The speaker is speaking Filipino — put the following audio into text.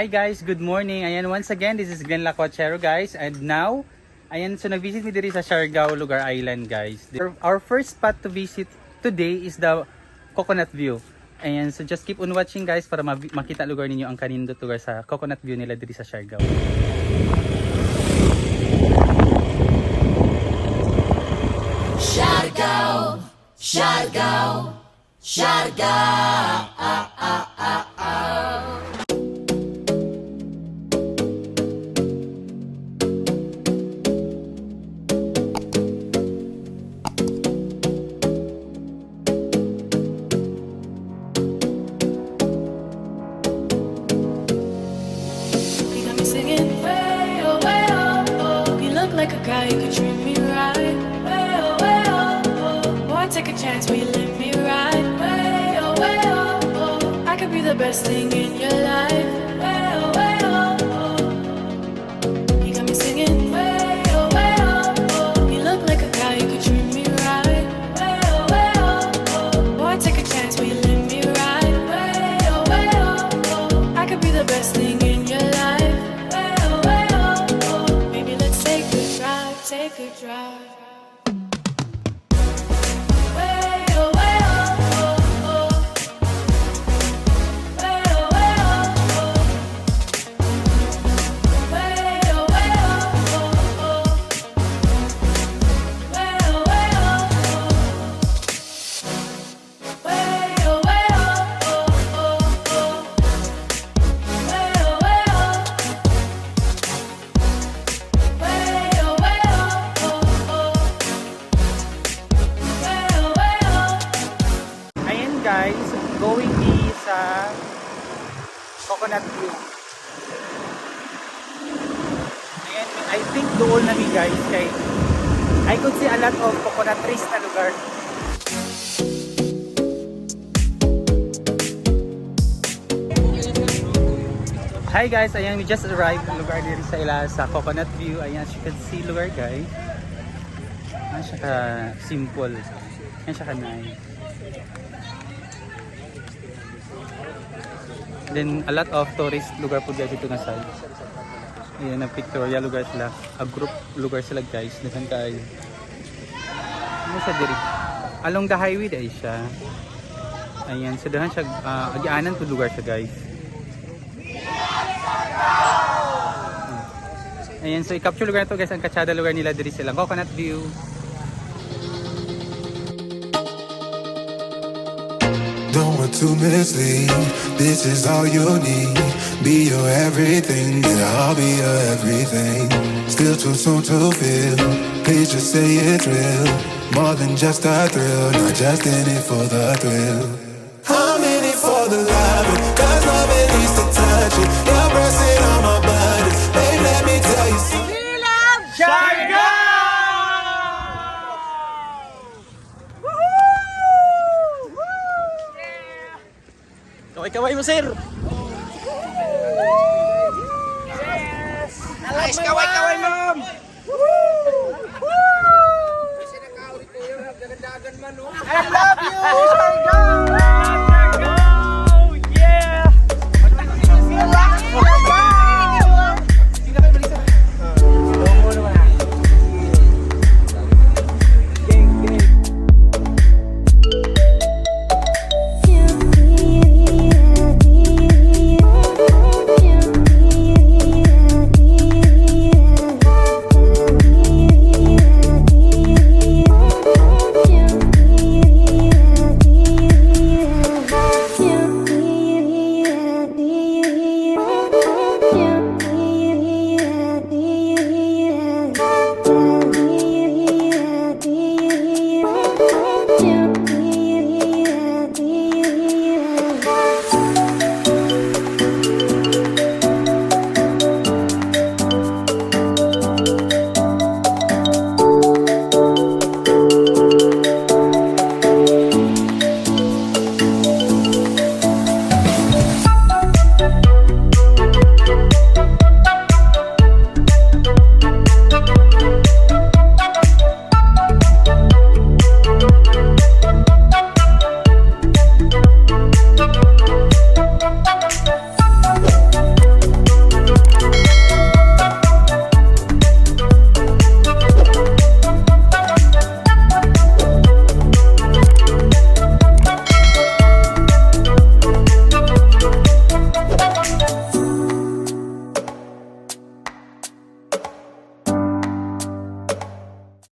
Hi guys, good morning. Ayan, once again, this is Glenn Lacuachero guys. And now, ayan, so nag-visit mi diri sa Siargao, Lugar Island guys. Our first spot to visit today is the Coconut View. Ayan, so just keep on watching guys para makita lugar ninyo ang kanindot lugar sa Coconut View nila diri sa Siargao. Siargao, Siargao, Siargao. You got me singing way oh, oh. You look like a guy who could treat me right. Way oh, oh. Boy, take a chance, will you let me ride? Way oh, oh. I could be the best thing in your life. Way oh, oh. You got me singing way oh, oh. You look like a guy who could treat me right. Way oh. Boy, take a chance, will you let me ride? Way oh. I could be the best thing in your life. Way oh. Maybe let's take a drive, take a drive. Way oh, oh. Way oh, oh. Way oh, oh. Way oh, oh. Way oh, Ayan guys, going me sa Coconut View. Ayan, I think doon na mi guys kay I could see a lot of coconut trees na lugar. Hi guys, ayan, we just arrived sa lugar dito sa ila sa Coconut View. Ayan, as you can see lugar guys. Ayan siya ka simple. Ayan siya ka nice. Then a lot of tourist lugar po guys ito na side. Ayan, ang pictorial lugar sila. A group lugar sila guys. Dahan kayo. Ano siya diri? Along the highway dahil siya. Ayan, so dahan siya, agianan po lugar siya guys. Ayan, so i-capture lugar na to guys, ang katsada lugar nila diri silang Coconut View. Don't want to mislead, this is all you need. Be your everything, yeah, I'll be your everything. Still too soon to feel, please just say it's real. More than just a thrill, not just in it for the thrill. I'm in it for the love, cause loving needs to touch it. You're pressing on my buttons, babe, let me tell you something. Kaway-kaway mo sir! Nice, kaway-kaway ma'am!